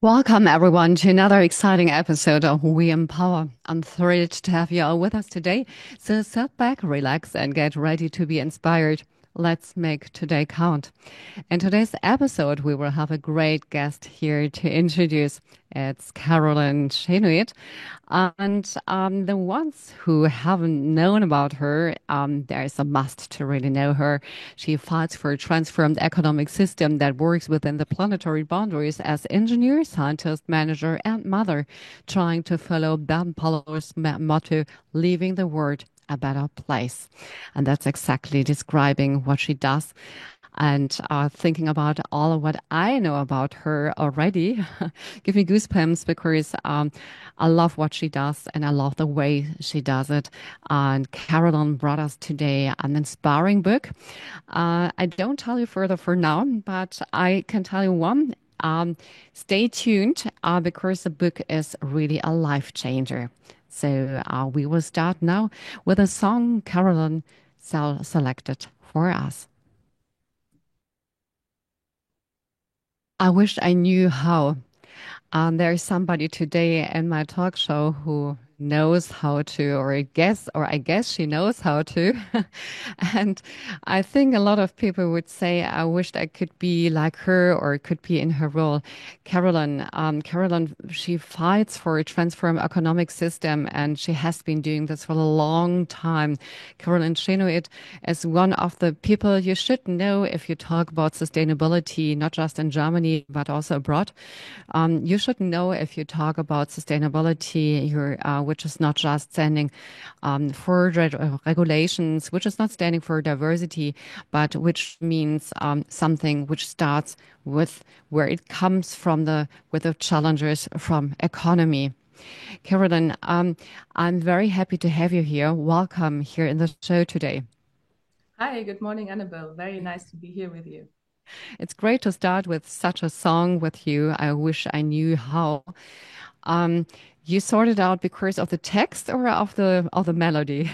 Welcome, everyone, to another exciting episode of We Empower. I'm thrilled to have you all with us today. So sit back, relax, and get ready to be inspired. Let's make today count. In today's episode, we will have a great guest here to introduce. It's Carolyn Chenoit. And the ones who haven't known about her, there's a must to really know her. She fights for a transformed economic system that works within the planetary boundaries as engineer, scientist, manager, and mother, trying to follow Ben Pallow's motto, leaving the world a better place. And that's exactly describing what she does and thinking about all of what I know about her already give me goosebumps because I love what she does and I love the way she does it. And Carolyn brought us today an inspiring book. I don't tell you further for now, but I can tell you one. Stay tuned because the book is really a life changer. So we will start now with a song Carolyn selected for us. I wish I knew how. There's somebody today in my talk show who knows how to, or I guess she knows how to. And I think a lot of people would say, I wished I could be like her or could be in her role. Carolyn, she fights for a transform economic system and she has been doing this for a long time. Carolyn Chenoit is one of the people you should know if you talk about sustainability, not just in Germany, but also abroad. You should know if you talk about sustainability, which is not just standing for regulations, which is not standing for diversity, but which means something which starts with where it comes from with the challenges from economy. Carolyn, I'm very happy to have you here. Welcome here in the show today. Hi, good morning, Annabelle. Very nice to be here with you. It's great to start with such a song with you. I wish I knew how. Um, you sorted out because of the text or of the melody?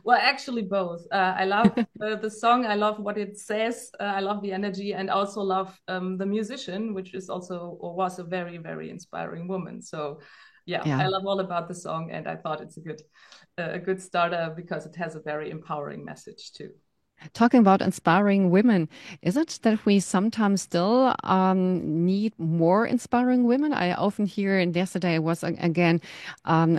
Well, actually, both. I love the song. I love what it says. I love the energy, and also love the musician, which is also or was a very, very inspiring woman. So, yeah, Yeah. I love all about the song, and I thought it's a good starter because it has a very empowering message too. Talking about inspiring women, is it that we sometimes still need more inspiring women? I often hear, and yesterday was again,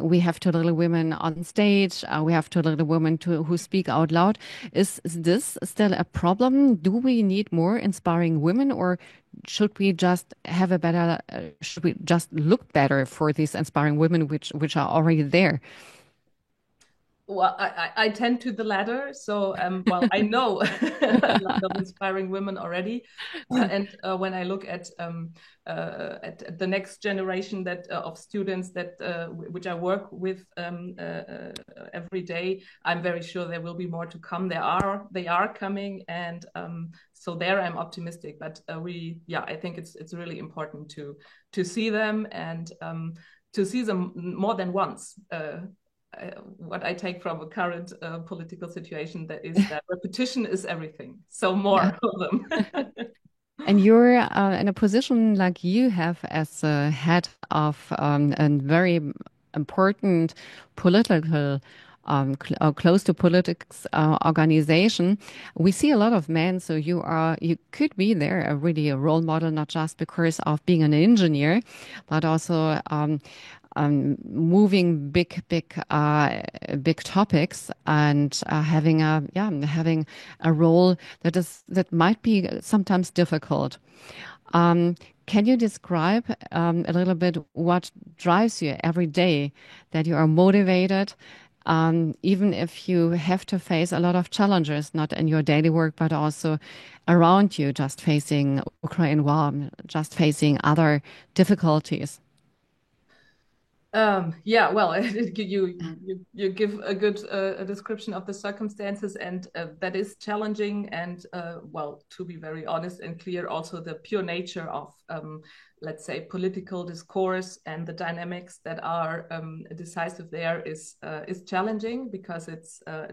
we have too little women on stage, we have too little women who speak out loud. Is this still a problem? Do we need more inspiring women, or should we just have a better, should we just look better for these inspiring women which are already there? Well, I tend to the latter. So, well, I know a lot of inspiring women already, and when I look at the next generation of students which I work with every day, I'm very sure there will be more to come. They are coming, and so there I'm optimistic. But yeah, I think it's really important to see them and to see them more than once. What I take from a current political situation that is that repetition is everything. So Yeah. more of them. And you're in a position like you have as a head of a very important political, close to politics organization. We see a lot of men, so you could be there a really a role model, not just because of being an engineer, but also moving big topics and having a role that might be sometimes difficult. Um, can you describe a little bit what drives you every day that you are motivated, even if you have to face a lot of challenges, not in your daily work, but also around you, just facing Ukraine war, just facing other difficulties? Yeah, well, you give a good a description of the circumstances, and that is challenging. And well, to be very honest and clear, also the pure nature of let's say political discourse and the dynamics that are decisive there is challenging because it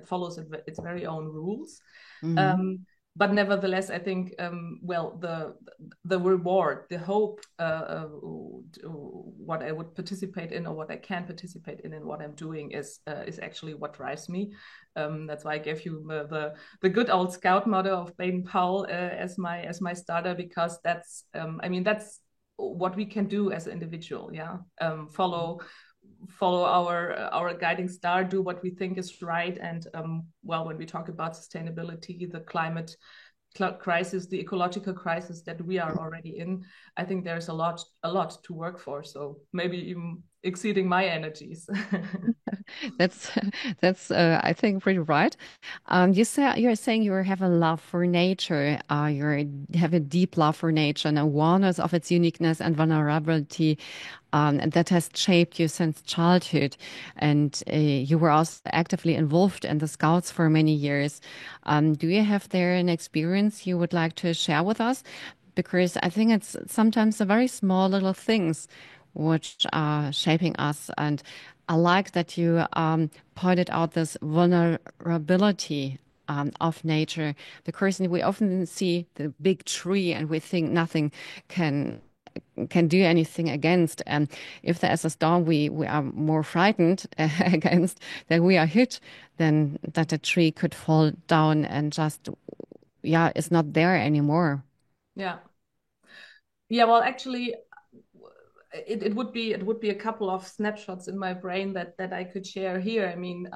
follows its very own rules. Hmm. Um, but nevertheless, I think well, the reward, the hope, what I would participate in or what I can participate in and what I'm doing is actually what drives me. That's why I gave you the good old Scout motto of Baden Powell as my starter, because that's I mean that's what we can do as an individual. Yeah, follow our guiding star, do what we think is right, and well, when we talk about sustainability, the climate crisis, the ecological crisis that we are already in, I think there's a lot to work for. So maybe even exceeding my energies. That's I think pretty right. You're saying you have a love for nature. You have a deep love for nature and awareness of its uniqueness and vulnerability, and that has shaped you since childhood. And you were also actively involved in the Scouts for many years. Do you have there an experience you would like to share with us? Because I think it's sometimes the very small little things which are shaping us. And I like that you pointed out this vulnerability of nature, because we often see the big tree and we think nothing can do anything against. And if there is a storm, we are more frightened against that we are hit than that a tree could fall down and just yeah is not there anymore. Yeah. Yeah, well, actually, it would be a couple of snapshots in my brain that I could share here. I mean,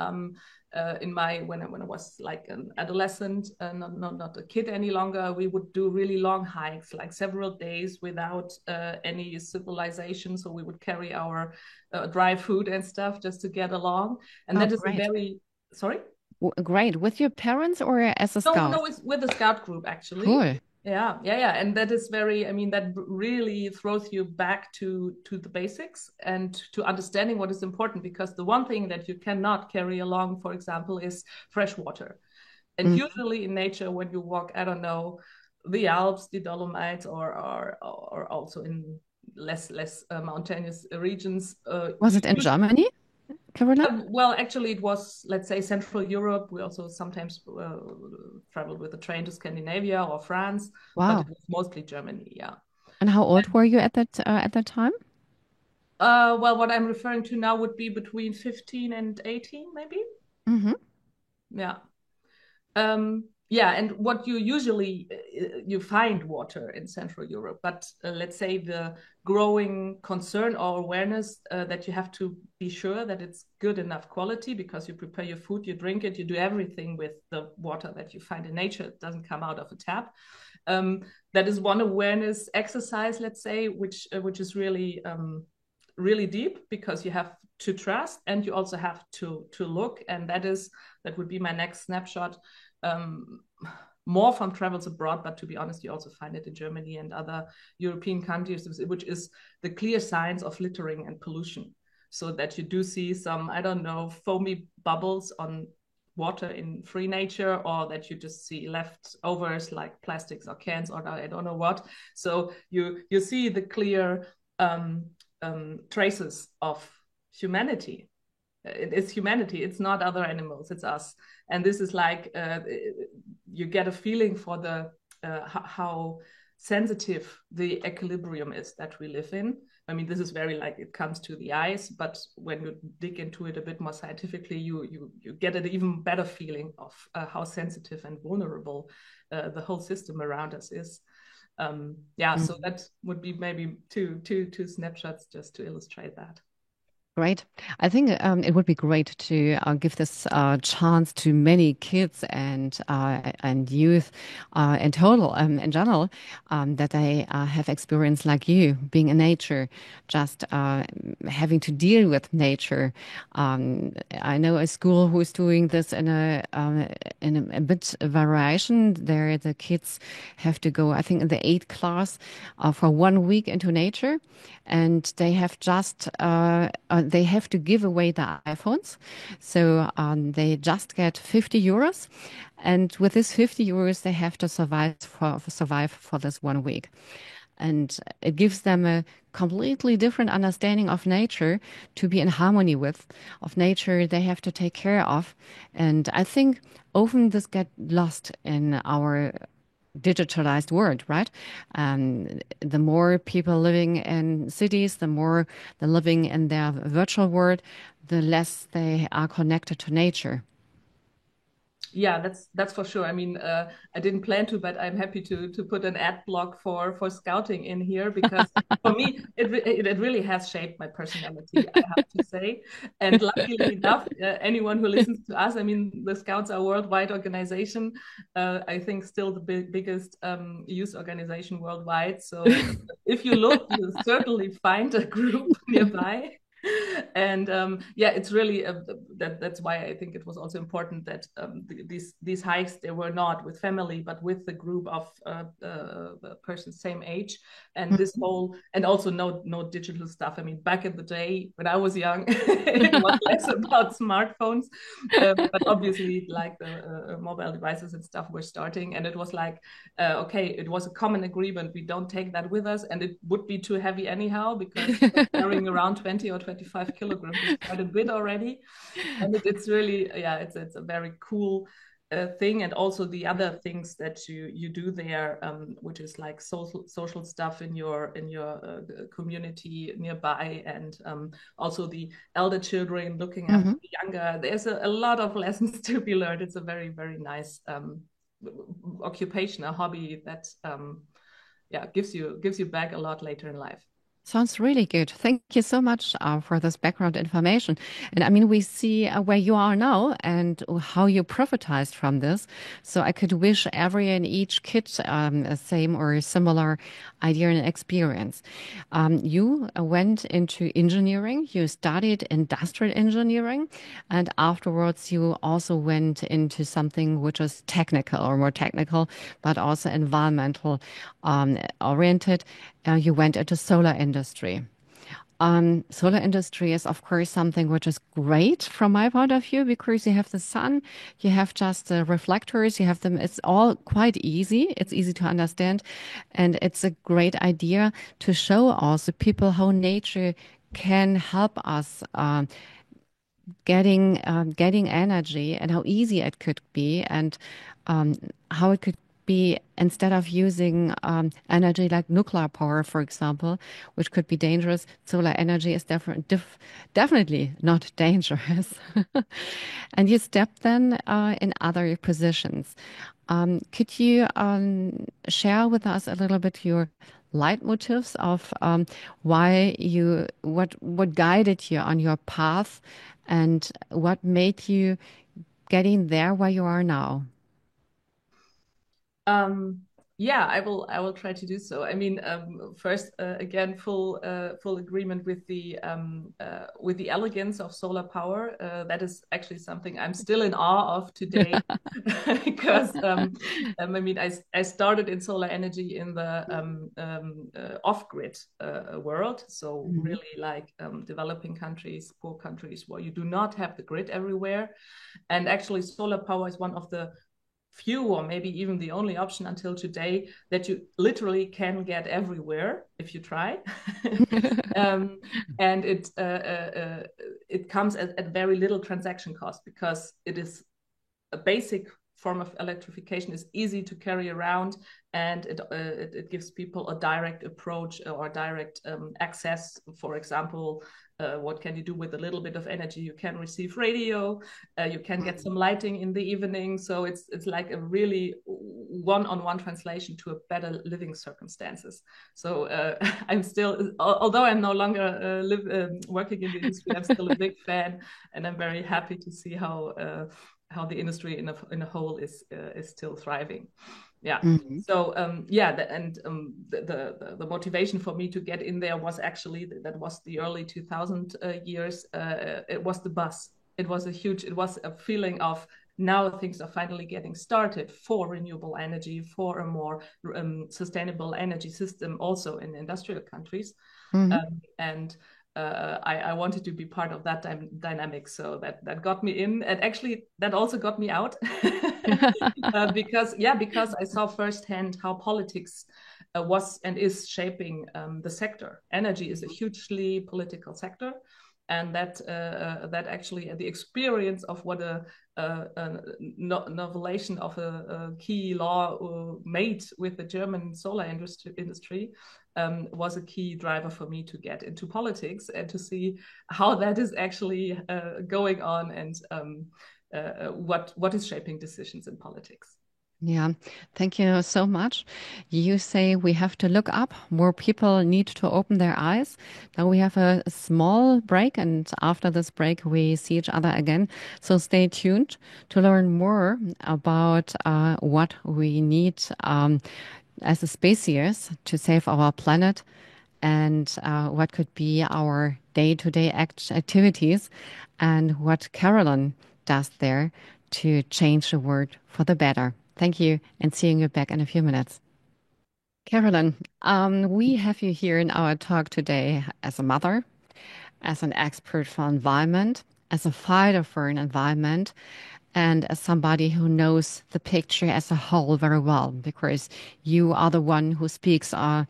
in my when I was like an adolescent, not a kid any longer, we would do really long hikes, like several days without any civilization. So we would carry our dry food and stuff just to get along, and Oh, that is a great. very sorry. Great. With your parents or as a No, scout? no, it's with the scout group actually. Cool. Yeah. And that is very, I mean, that really throws you back to the basics and to understanding what is important, because the one thing that you cannot carry along, for example, is fresh water. And Mm. usually in nature, when you walk, I don't know, the Alps, the Dolomites, or also in less mountainous regions, Was it in Germany, Caroline? well, actually, it was, let's say, Central Europe. We also sometimes traveled with a train to Scandinavia or France, but it Wow. was mostly Germany. Yeah. And how old were you at that time? Well, what I'm referring to now would be between 15 and 18, maybe. Hmm. Yeah. Yeah, and what you usually you find water in Central Europe, but let's say the growing concern or awareness that you have to be sure that it's good enough quality, because you prepare your food, you drink it, you do everything with the water that you find in nature. It doesn't come out of a tap. That is one awareness exercise, let's say, which is really deep, because you have to trust and you also have to look, and that would be my next snapshot. um, More from travels abroad, but to be honest, you also find it in Germany and other European countries, which is the clear signs of littering and pollution. So that you do see some, I don't know, foamy bubbles on water in free nature, or that you just see leftovers like plastics or cans or I don't know what. So you see the clear traces of humanity. It is humanity, it's not other animals, it's us. And this is like you get a feeling for the how sensitive the equilibrium is that we live in. I mean, this is very like it comes to the eyes, but when you dig into it a bit more scientifically, you get an even better feeling of how sensitive and vulnerable the whole system around us is. Yeah, so that would be maybe two snapshots just to illustrate that. Great. I think it would be great to give this chance to many kids and youth in total, in general, that they have experience like you, being in nature, just having to deal with nature. I know a school who is doing this in a bit variation. There, the kids have to go, I think, in the eighth class for 1 week into nature, and they have to give away the iPhones. So they just get 50 euros. And with this 50 euros, they have to survive for this 1 week. and it gives them a completely different understanding of nature to be in harmony with, of nature they have to take care of. And I think often this get lost in our digitalized world, right? The more people living in cities, the more they're living in their virtual world, the less they are connected to nature. Yeah, that's for sure. I mean, I didn't plan to, but I'm happy to put an ad block for scouting in here, because for me it really has shaped my personality, I have to say. And luckily enough, anyone who listens to us, I mean, the Scouts are a worldwide organization. I think still the biggest youth organization worldwide. So if you look, you'll certainly find a group nearby. And yeah, it's really that's why I think it was also important that these hikes, they were not with family but with the group of persons same age. And this whole, and also no digital stuff. I mean, back in the day when I was young, it was less about smartphones, but obviously like the mobile devices and stuff were starting, and it was like okay, it was a common agreement, we don't take that with us, and it would be too heavy anyhow, because carrying around 20 or 25 kilograms is quite a bit already. And it's really, yeah, it's a very cool thing. And also the other things that you do there, which is like social stuff in your community nearby, and also the elder children looking after the younger. There's a lot of lessons to be learned. It's a very, very nice occupation, a hobby that yeah, gives you back a lot later in life. Sounds really good. Thank you so much for this background information. And I mean, we see where you are now and how you profitized from this. So I could wish every and each kid a same or similar idea and experience. You went into engineering, you studied industrial engineering, and afterwards you also went into something which is technical or more technical, but also environmental oriented. You went into solar industry. Solar industry is, of course, something which is great from my point of view, because you have the sun, you have just the reflectors, you have them. It's all quite easy. It's easy to understand. And it's a great idea to show also people how nature can help us getting energy, and how easy it could be, and how it could be, instead of using energy like nuclear power, for example, which could be dangerous. Solar energy is definitely not dangerous. And you step then in other positions. Could you share with us a little bit your leitmotifs of what guided you on your path, and what made you getting there where you are now? Um, yeah, I will try to do so. I mean, first, again, full agreement with the elegance of solar power. That is actually something I'm still in awe of today, because I mean, I started in solar energy in the off-grid world, so Mhm. really like developing countries, poor countries, where you do not have the grid everywhere. And actually, solar power is one of the few, or maybe even the only option until today, that you literally can get everywhere if you try. um, and it comes at very little transaction cost, because it is a basic form of electrification, is easy to carry around, and it gives people a direct approach or direct access. For example, what can you do with a little bit of energy? You can receive radio, you can get some lighting in the evening. So it's like a really one-on-one translation to a better living circumstances. So I'm still, although I'm no longer working in the industry, I'm still a big fan, and I'm very happy to see how the industry in a whole is still thriving. Yeah. Mhm. So yeah, the motivation for me to get in there was actually, that was the early 2000 years. It was the buzz. It was a feeling of, now things are finally getting started for renewable energy, for a more sustainable energy system, also in industrial countries. Mhm. And I wanted to be part of that dynamic, so that got me in, and actually that also got me out. Because I saw firsthand how politics was and is shaping the sector. Energy is a hugely political sector, and that actually the experience of what a novelation of a key law made with the German solar industry was a key driver for me to get into politics and to see how that is actually going on, and what is shaping decisions in politics. Yeah, thank you so much. You say we have to look up, more people need to open their eyes. Now we have a small break, and after this break, we see each other again. So stay tuned to learn more about what we need as a species to save our planet, and what could be our day-to-day activities, and what Carolyn does there to change the world for the better. Thank you, and seeing you back in a few minutes. Carolyn, we have you here in our talk today as a mother, as an expert for environment, as a fighter for an environment, and as somebody who knows the picture as a whole very well, because you are the one who speaks on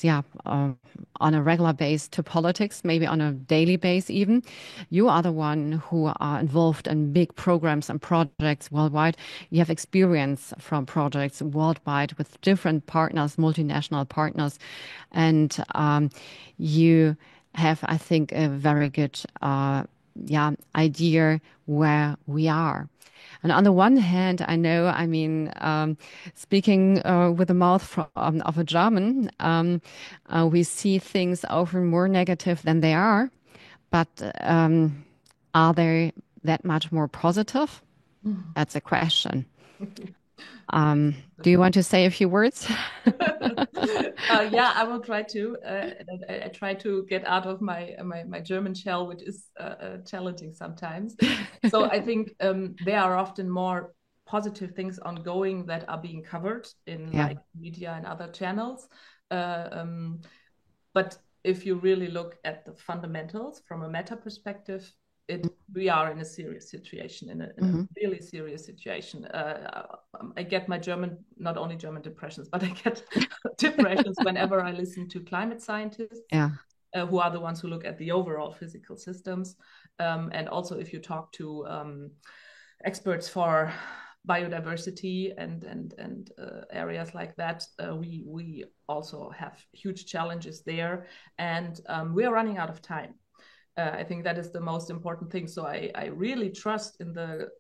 a regular base to politics, maybe on a daily base even. You are the one who are involved in big programs and projects worldwide. You have experience from projects worldwide with different partners, multinational partners, and you have, I think, a very good idea where we are. And on the one hand, I know, I mean, speaking with the mouth of a German, we see things often more negative than they are. But are they that much more positive? That's a question. Do you want to say a few words? Yeah, I will try to. I try to get out of my German shell, which is challenging sometimes. So I think there are often more positive things ongoing that are being covered in like media and other channels. But if you really look at the fundamentals from a meta perspective, we are in a serious situation, in a really serious situation. I get my German, not only German depressions, but I get depressions whenever I listen to climate scientists, who are the ones who look at the overall physical systems. And also if you talk to experts for biodiversity and areas like that, we also have huge challenges there, and we are running out of time. I think that is the most important thing. So I really trust in the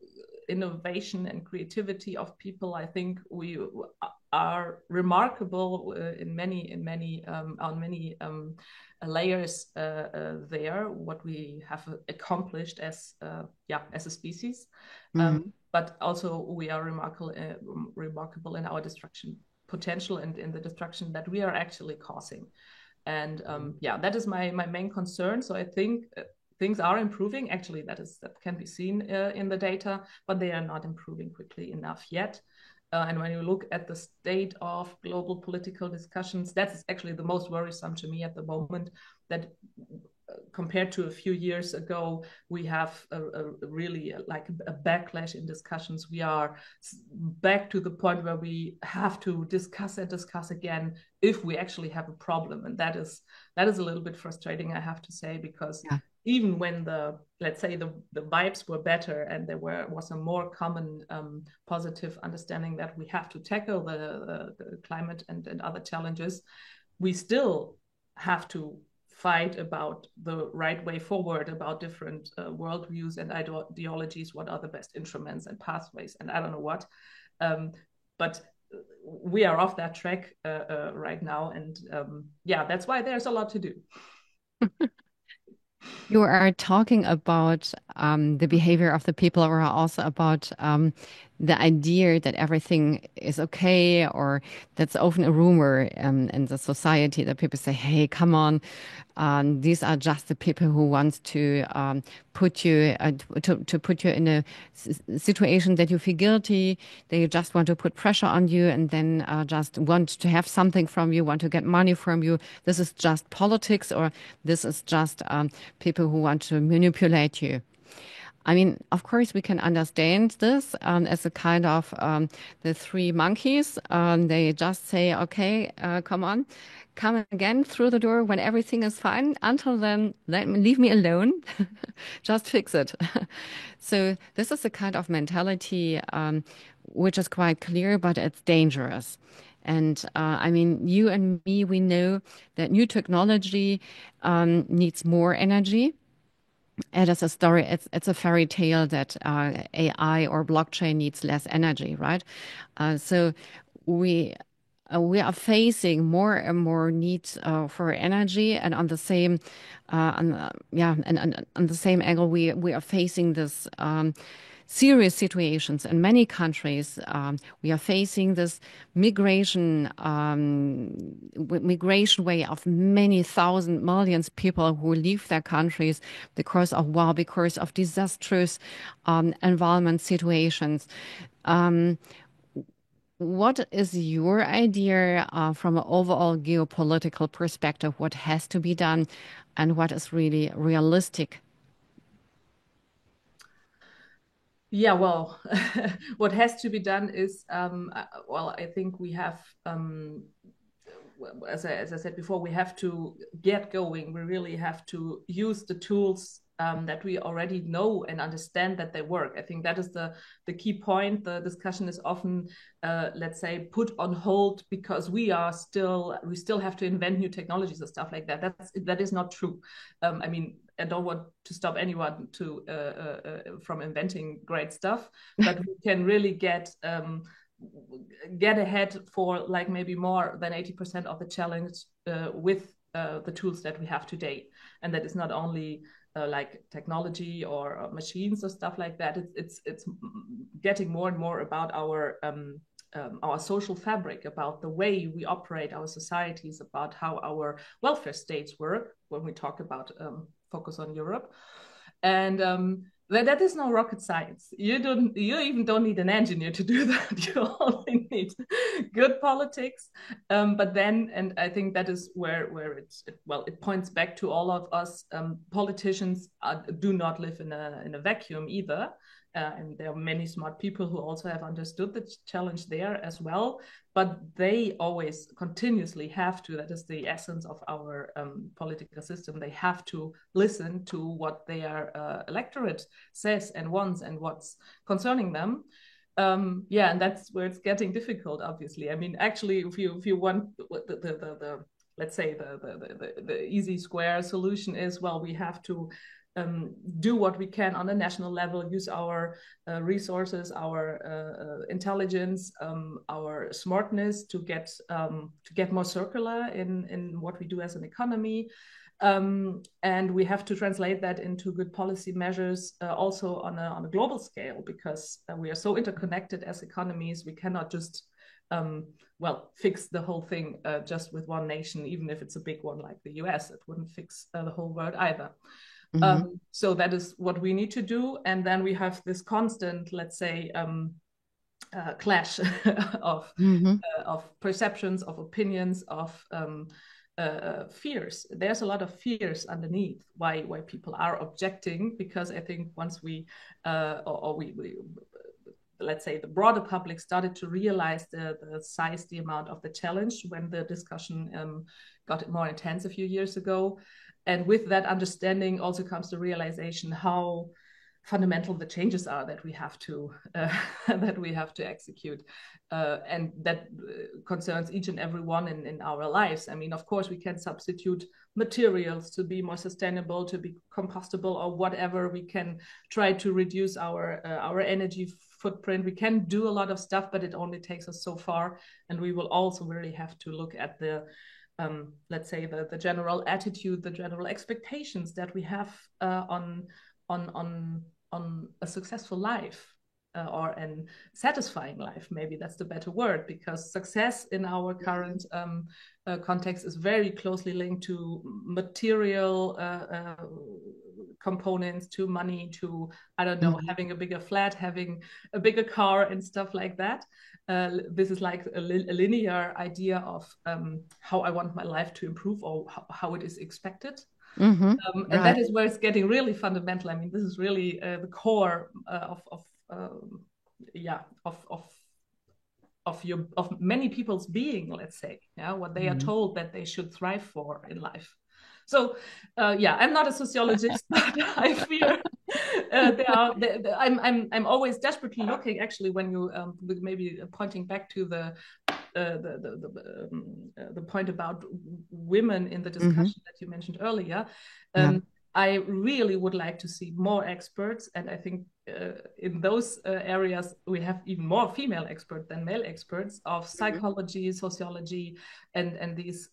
innovation and creativity of people. I think we are remarkable on many layers there, what we have accomplished as a species. But also we are remarkable in our destruction potential and in the destruction that we are actually causing. And that is my main concern. So I think things are improving. Actually, that can be seen in the data, but they are not improving quickly enough yet. And when you look at the state of global political discussions, that's actually the most worrisome to me at the moment, that compared to a few years ago, we have really like a backlash in discussions. We are back to the point where we have to discuss again if we actually have a problem. And that is a little bit frustrating, I have to say, because even when let's say the vibes were better and there was a more common positive understanding that we have to tackle the climate and other challenges, we still have to fight about the right way forward, about different worldviews and ideologies, what are the best instruments and pathways, and I don't know what. But we are off that track right now. And that's why there's a lot to do. You are talking about the behavior of the people, or also about the idea that everything is okay, or that's often a rumor in the society that people say, hey, come on, these are just the people who want to put you to put you in a situation that you feel guilty. They just want to put pressure on you, and then just want to have something from you, want to get money from you. This is just politics, or this is just people who want to manipulate you. I mean, of course, we can understand this as a kind of the three monkeys. They just say, okay, come on, come again through the door when everything is fine. Until then, leave me alone. Just fix it. So this is a kind of mentality which is quite clear, but it's dangerous. And I mean, you and me, we know that new technology needs more energy. It is a story, it's a fairy tale that AI or blockchain needs less energy, right? So we we are facing more and more needs for energy, and on the same, and on the same angle, we are facing this serious situations in many countries. We are facing this migration way of many thousand millions people who leave their countries because of war, because of disastrous environment situations. What is your idea from an overall geopolitical perspective? What has to be done, and what is really realistic? Yeah, well, what has to be done is, well, I think we have, as I said before, we have to get going. We really have to use the tools that we already know and understand that they work. I think that is the key point. The discussion is often, let's say, put on hold because we still have to invent new technologies and stuff like that. That is not true. I mean, I don't want to stop anyone from inventing great stuff, but we can really get ahead for like maybe more than 80% of the challenge with the tools that we have today. And that is not only like technology or machines or stuff like that. It's getting more and more about our social fabric, about the way we operate our societies, about how our welfare states work when we talk about focus on Europe. And that is no rocket science. You even don't need an engineer to do that. You only need good politics. But then, and I think that is where it points back to all of us. Politicians do not live in a vacuum either. And there are many smart people who also have understood the challenge there as well. But they always continuously have to, that is the essence of our political system, they have to listen to what their electorate says and wants and what's concerning them. Yeah, and that's where it's getting difficult, obviously. I mean, actually, if you want the let's say the easy square solution is, well, we have to do what we can on a national level, use our resources, our intelligence, our smartness to get more circular in what we do as an economy. And we have to translate that into good policy measures also on a global scale, because we are so interconnected as economies. We cannot just fix the whole thing just with one nation, even if it's a big one like the US. It wouldn't fix the whole world either. So that is what we need to do. And then we have this constant, let's say, clash of perceptions, of opinions, of fears. There's a lot of fears underneath why people are objecting, because I think once we let's say the broader public started to realize the size, the amount of the challenge when the discussion got more intense a few years ago. And with that understanding also comes the realization how fundamental the changes are that we have to execute, and that concerns each and every one in our lives. I mean, of course, we can substitute materials to be more sustainable, to be compostable, or whatever. We can try to reduce our energy footprint. We can do a lot of stuff, but it only takes us so far. And we will also really have to look at the let's say the general attitude, the general expectations that we have on a successful life, or an satisfying life. Maybe that's the better word, because success in our current context is very closely linked to material components, to money, to, I don't know, having a bigger flat, having a bigger car and stuff like that. This is like a linear idea of how I want my life to improve, or how it is expected. And that Right. is where it's getting really fundamental. I mean, this is really the core yeah, of many people's being, let's say, yeah, what they are Mhm. told that they should thrive for in life. So yeah, I'm not a sociologist, but I fear there are I'm always desperately looking, actually, when you maybe pointing back to the point about women in the Mhm. discussion that you mentioned earlier. Yeah. I really would like to see more experts, and I think in those areas we have even more female experts than male experts of Mhm. psychology, sociology, and these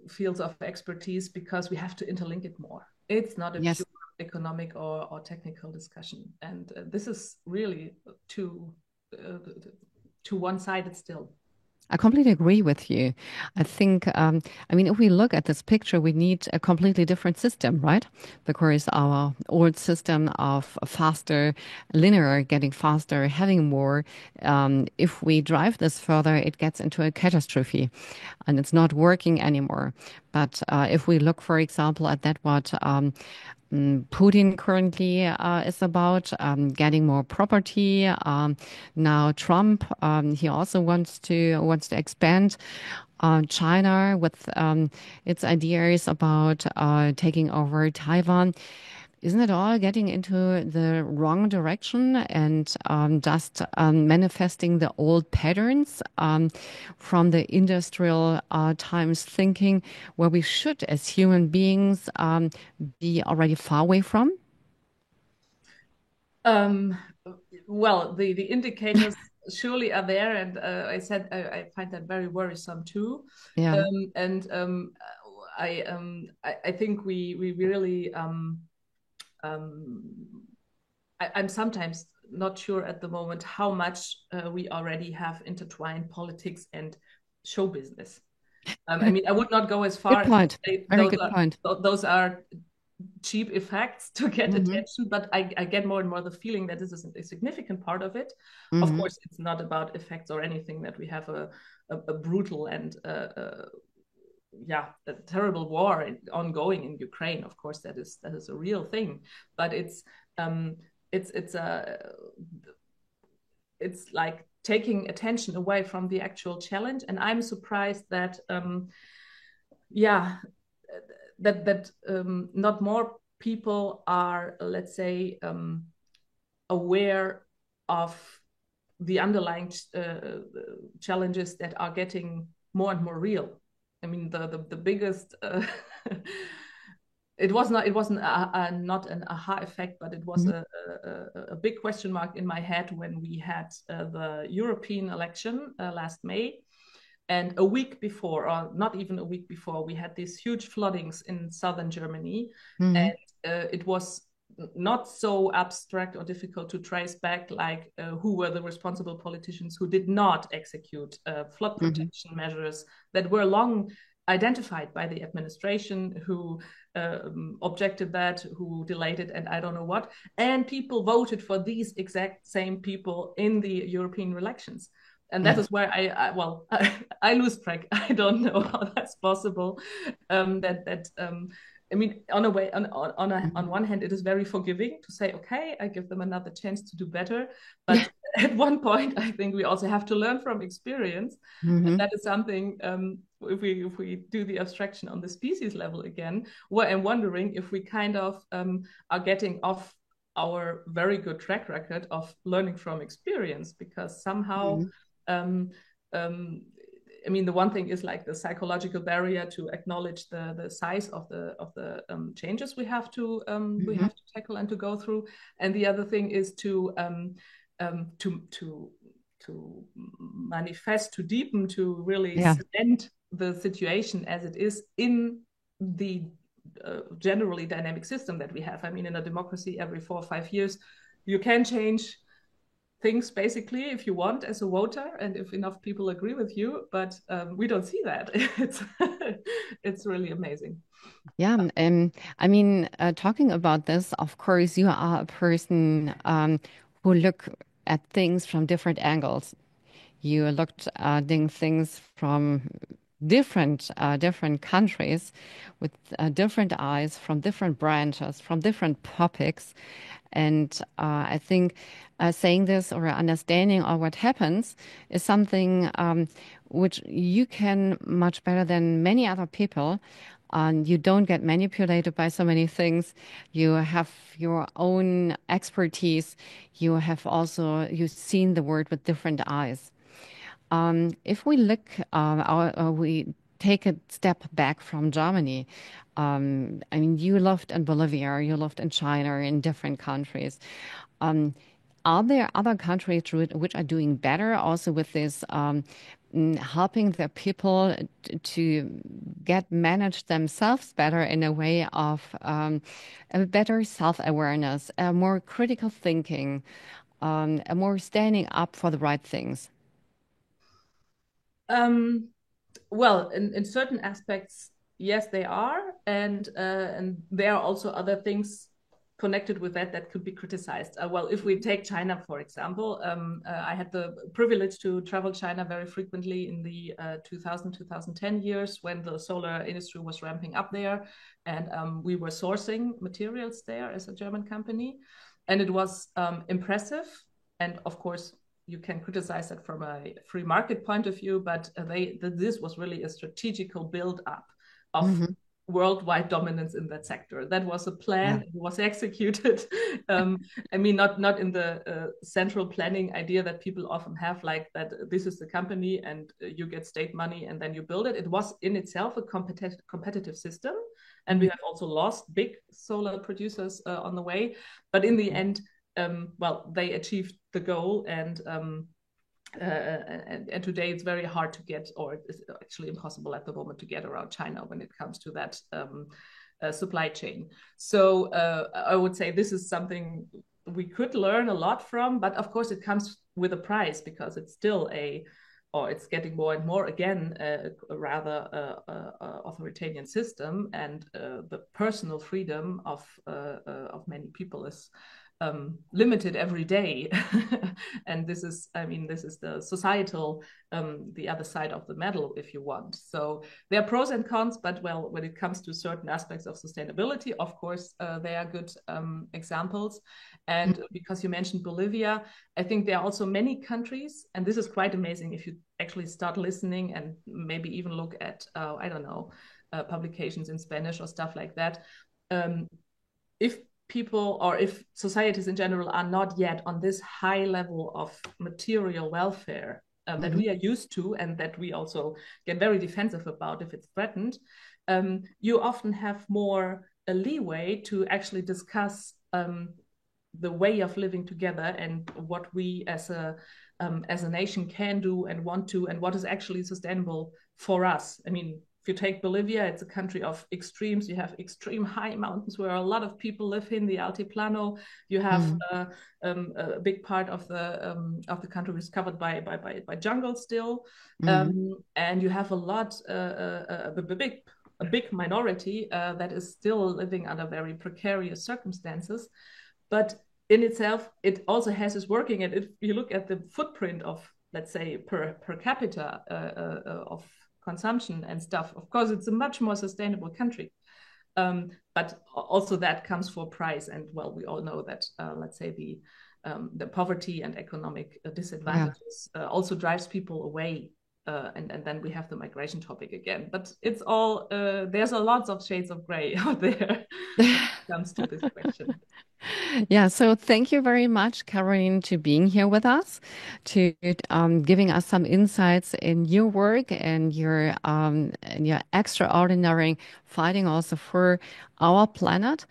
fields of expertise, because we have to interlink it more. It's not a pure Yes. economic or technical discussion, and this is really uh, too one-sided still. I completely agree with you. I think, I mean, if we look at this picture, we need a completely different system, right? Because our old system of faster, linear, getting faster, having more, if we drive this further, it gets into a catastrophe and it's not working anymore. But if we look, for example, at that, what Putin currently is about getting more property. Now Trump, he also wants to expand China with its ideas about taking over Taiwan. Isn't it all getting into the wrong direction and just manifesting the old patterns from the industrial times thinking where we should, as human beings, be already far away from? Um, well, the indicators surely are there, and I said I find that very worrisome too. Yeah. And I think we really um, I'm sometimes not sure at the moment how much we already have intertwined politics and show business. I mean, I would not go as far Good as to point. say Very good point. those are cheap effects to get Hmm. attention, but I get more and more the feeling that this is a significant part of it. Of Hmm. course, it's not about effects or anything that we have a brutal and yeah, a terrible war ongoing in Ukraine. Of course, that is a real thing, but um, it's a it's like taking attention away from the actual challenge, and I'm surprised that yeah, not more people are, let's say, aware of the underlying challenges that are getting more and more real. I mean, the biggest it wasn't not an aha effect, but it was Hmm. a big question mark in my head when we had the European election last May. And a week before, or not even a week before, we had these huge floodings in southern Germany. Hmm. And it was not so abstract or difficult to trace back, like who were the responsible politicians who did not execute flood Hmm. protection measures that were long identified by the administration, who objected that, who delayed it, and I don't know what. And people voted for these exact same people in the European elections. And that Yeah. is where well, I lose track. I don't know how that's possible. I mean, on a way, on Hmm. one hand, it is very forgiving to say, okay, I give them another chance to do better. But at one point, I think we also have to learn from experience, and Hmm. that is something. If we do the abstraction on the species level again, where I'm wondering if we kind of are getting off our very good track record of learning from experience, because somehow Hmm. um, um, I mean, the one thing is like the psychological barrier to acknowledge the size of the changes we Hmm. have to tackle and to go through, and the other thing is um, to to to manifest, to deepen, to really Yeah. cement the situation as it is in the generally dynamic system that we have. I mean, in a democracy, every 4 or 5 years, you can change things basically if you want as a voter and if enough people agree with you, but we don't see that. It's really amazing. Yeah. I mean, talking about this, of course, you are a person who look at things from different angles. You looked at things from different countries with different eyes from different branches, from different topics. And I think saying this or understanding of what happens is something which you can much better than many other people. You don't get manipulated by so many things. You have your own expertise. You've seen the world with different eyes. If we look, we take a step back from Germany. I mean, you lived in Bolivia, you lived in China, in different countries. Um, are there other countries which are doing better also with this, helping their people to get manage themselves better in a way of a better self-awareness, a more critical thinking, a more standing up for the right things? Um, well, in certain aspects, yes, they are, and there are also other things connected with that that could be criticized. Well, if we take China, for example, I had the privilege to travel China very frequently in the 2010 years when the solar industry was ramping up there, and we were sourcing materials there as a German company, and it was impressive. And of course, you can criticize that from a free market point of view, but this was really a strategical build up of Hmm. worldwide dominance in that sector. That was a Yeah. plan. It was executed. I mean, not in the central planning idea that people often have, like that this is the company and you get state money and then you build it. It was in itself a competitive system, and we Mhm. have also lost big solar producers on the way. But in the end, well, they achieved the goal, and today it's very hard to get, or it's actually impossible at the moment to get around China when it comes to that supply chain. So I would say this is something we could learn a lot from, but of course it comes with a price because it's still or it's getting more and more again a rather authoritarian system, and the personal freedom of many people is limited every day. And this is, I mean, this is the societal, the other side of the medal, if you want. So there are pros and cons, but well, when it comes to certain aspects of sustainability, of course, they are good examples. And because you mentioned Bolivia, I think there are also many countries, and this is quite amazing if you actually start listening and maybe even look at, I don't know, publications in Spanish or stuff like that. If people or if societies in general are not yet on this high level of material welfare that Mhm. we are used to and that we also get very defensive about if it's threatened, you often have more a leeway to actually discuss the way of living together and what we as a nation can do and want to, and what is actually sustainable for us. I mean, if you take Bolivia, it's a country of extremes. You have extreme high mountains where a lot of people live in the Altiplano. You have Mhm. a big part of the country is covered by jungle still, Mhm. and you have a lot a big minority that is still living under very precarious circumstances. But in itself, it also has its working. And if you look at the footprint of, let's say, per capita of consumption and stuff, of course, it's a much more sustainable country. But also that comes for price. And well, we all know that, let's say, the poverty and economic Yeah. disadvantages also drives people away. And then we have the migration topic again. But it's all, there's a lots of shades of gray out there when it comes to this question. Yeah, so thank you very much, Caroline, to being here with us, to giving us some insights in your work and your extraordinary fighting also for our planet.